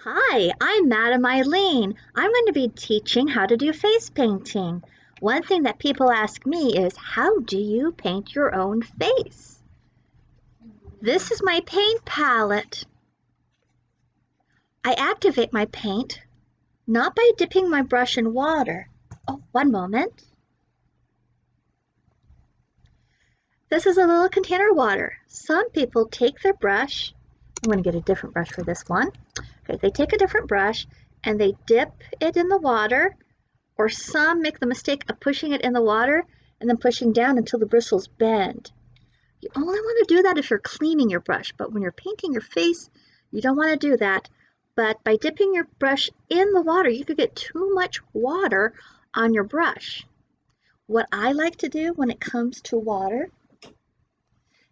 Hi, I'm Madam Eileen. I'm going to be teaching how to do face painting. One thing that people ask me is, how do you paint your own face? This is my paint palette. I activate my paint not by dipping my brush in water. Oh, one moment. This is a little container of water. Some people take their brush. I'm going to get a different brush for this one. Okay, they take a different brush and they dip it in the water, or some make the mistake of pushing it in the water and then pushing down until the bristles bend. You only want to do that if you're cleaning your brush, but when you're painting your face, you don't want to do that. But by dipping your brush in the water, you could get too much water on your brush. What I like to do when it comes to water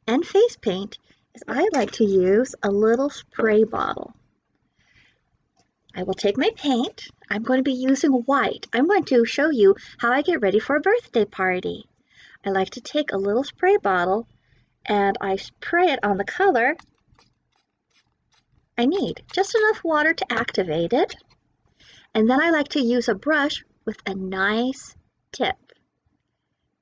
and face paint is I like to use a little spray bottle. I will take my paint. I'm going to be using white. I'm going to show you how I get ready for a birthday party. I like to take a little spray bottle and I spray it on the color I need. Just enough water to activate it. And then I like to use a brush with a nice tip.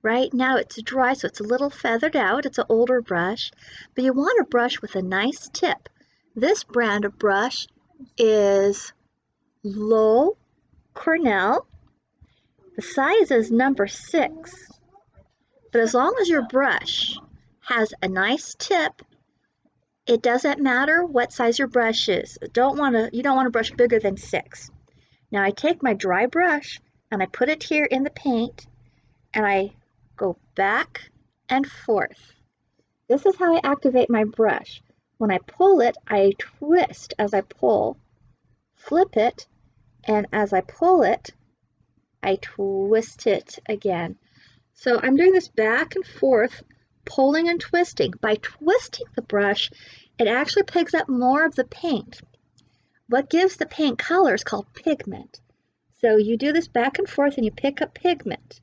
Right now it's dry, so it's a little feathered out. It's an older brush, but you want a brush with a nice tip. This brand of brush is Loew-Cornell. The size is number 6, but as long as your brush has a nice tip, it doesn't matter what size your brush is. You don't want a brush bigger than 6. Now I take my dry brush and I put it here in the paint and I go back and forth. This is how I activate my brush. When I pull it, I twist as I pull, flip it, and as I pull it, I twist it again. So I'm doing this back and forth, pulling and twisting. By twisting the brush, it actually picks up more of the paint. What gives the paint color is called pigment. So you do this back and forth and you pick up pigment.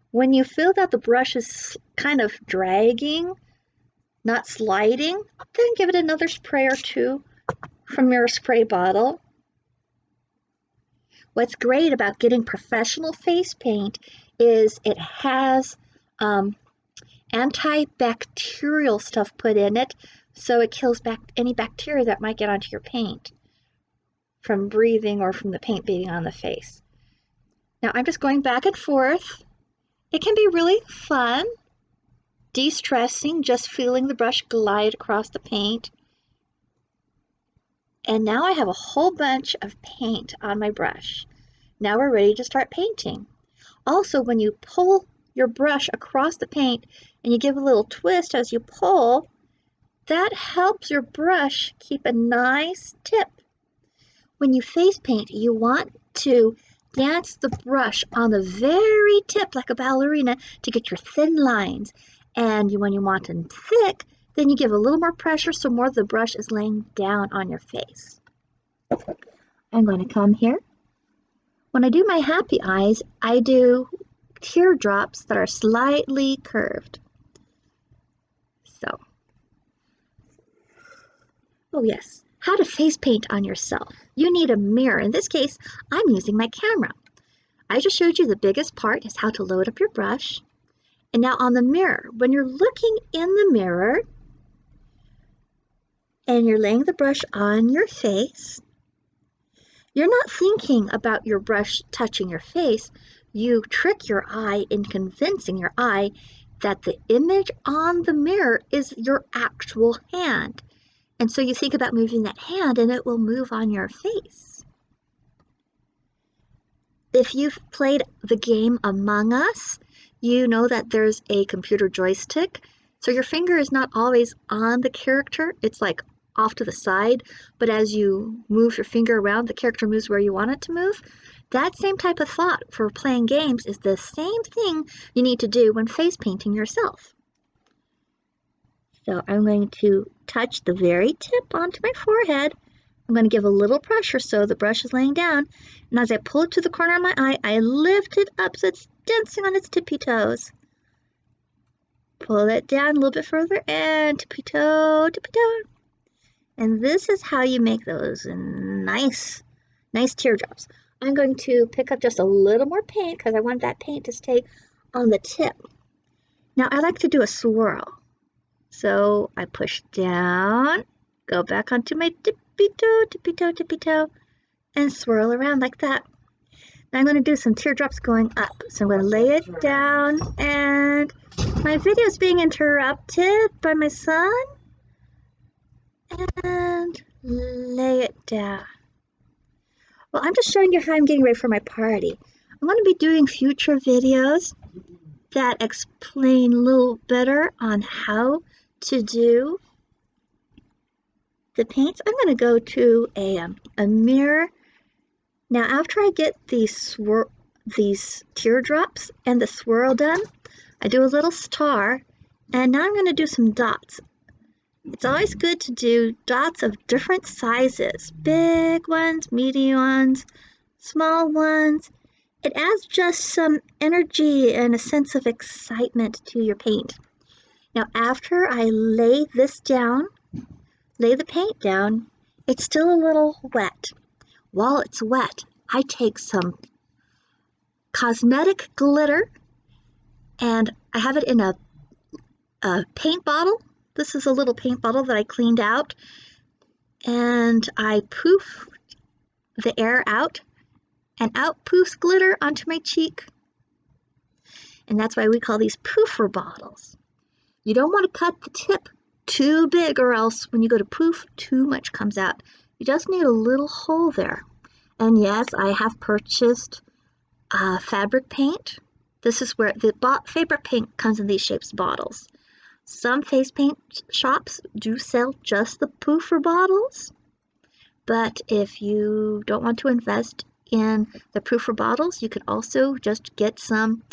When you feel that the brush is kind of dragging, not sliding, then give it another spray or two from your spray bottle. What's great about getting professional face paint is it has antibacterial stuff put in it, so it kills any bacteria that might get onto your paint from breathing or from the paint being on the face. Now I'm just going back and forth. It can be really fun, de-stressing, just feeling the brush glide across the paint. And now I have a whole bunch of paint on my brush. Now we're ready to start painting. Also, when you pull your brush across the paint and you give a little twist as you pull, that helps your brush keep a nice tip. When you face paint, you want to dance the brush on the very tip like a ballerina to get your thin lines. And when you want them thick, then you give a little more pressure so more of the brush is laying down on your face. I'm going to come here. When I do my happy eyes, I do teardrops that are slightly curved. So, oh yes, how to face paint on yourself. You need a mirror. In this case, I'm using my camera. I just showed you the biggest part is how to load up your brush. And now on the mirror, when you're looking in the mirror and you're laying the brush on your face, you're not thinking about your brush touching your face. You trick your eye in convincing your eye that the image on the mirror is your actual hand. And so you think about moving that hand and it will move on your face. If you've played the game Among Us, you know that there's a computer joystick. So your finger is not always on the character. It's like off to the side, but as you move your finger around, the character moves where you want it to move. That same type of thought for playing games is the same thing you need to do when face painting yourself. So I'm going to touch the very tip onto my forehead. I'm going to give a little pressure so the brush is laying down. And as I pull it to the corner of my eye, I lift it up so it's dancing on its tippy toes. Pull it down a little bit further and tippy toe, tippy toe. And this is how you make those nice teardrops. I'm going to pick up just a little more paint because I want that paint to stay on the tip. Now I like to do a swirl. So I push down, go back onto my tippy toe, and swirl around like that. Now I'm going to do some teardrops going up. So I'm going to lay it down, and my video is being interrupted by my son. And lay it down. Well, I'm just showing you how I'm getting ready for my party. I'm going to be doing future videos that explain a little better on how to do the paints. I'm going to go to a mirror. Now, after I get these teardrops and the swirl done, I do a little star, and now I'm going to do some dots. It's always good to do dots of different sizes, big ones, medium ones, small ones. It adds just some energy and a sense of excitement to your paint. Now, after I lay this down, lay the paint down, it's still a little wet. While it's wet, I take some cosmetic glitter, and I have it in a paint bottle. This is a little paint bottle that I cleaned out, and I poof the air out, and out poofs glitter onto my cheek. And that's why we call these poofer bottles. You don't want to cut the tip too big, or else when you go to poof, too much comes out. You just need a little hole there. And yes, I have purchased fabric paint. This is where the fabric paint comes in these shapes bottles. Some face paint shops do sell just the poofer bottles, but if you don't want to invest in the poofer bottles, you could also just get some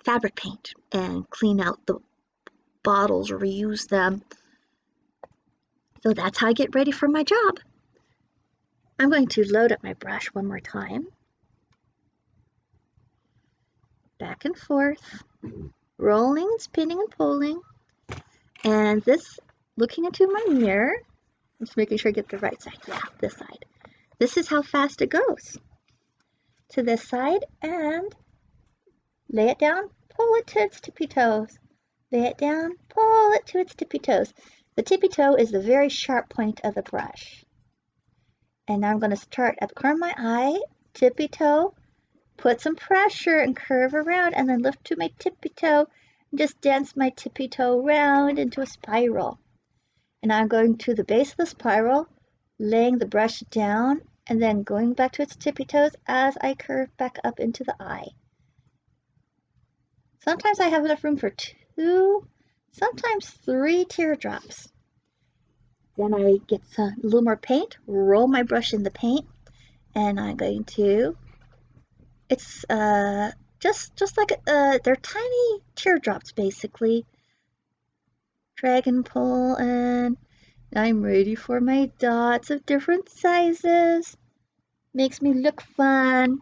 fabric paint and clean out the bottles or reuse them. So that's how I get ready for my job. I'm going to load up my brush one more time. Back and forth, rolling and spinning and pulling. And this, looking into my mirror, I'm just making sure I get the right side. Yeah, this side. This is how fast it goes. To this side, and lay it down, pull it to its tippy toes. Lay it down, pull it to its tippy toes. The tippy toe is the very sharp point of the brush. And now I'm going to start at the corner of my eye, tippy toe, put some pressure and curve around, and then lift to my tippy toe. Just dance my tippy toe round into a spiral. And I'm going to the base of the spiral, laying the brush down, and then going back to its tippy toes as I curve back up into the eye. Sometimes I have enough room for 2, sometimes 3 teardrops. Then I get a little more paint, roll my brush in the paint, and I'm going to, it's just like, they're tiny teardrops basically. Drag and pull, and I'm ready for my dots of different sizes. Makes me look fun.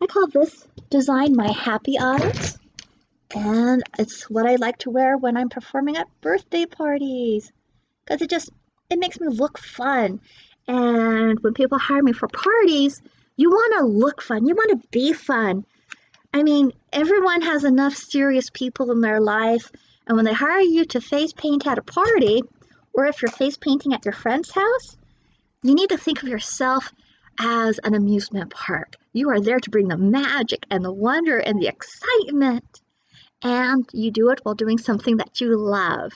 I call this design my happy eyes, and it's what I like to wear when I'm performing at birthday parties, because it makes me look fun. And when people hire me for parties, you want to look fun, you want to be fun. I mean, everyone has enough serious people in their life, and when they hire you to face paint at a party, or if you're face painting at your friend's house, you need to think of yourself as an amusement park. You are there to bring the magic and the wonder and the excitement, and you do it while doing something that you love.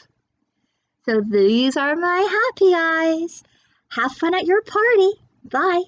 So these are my happy eyes. Have fun at your party. Bye.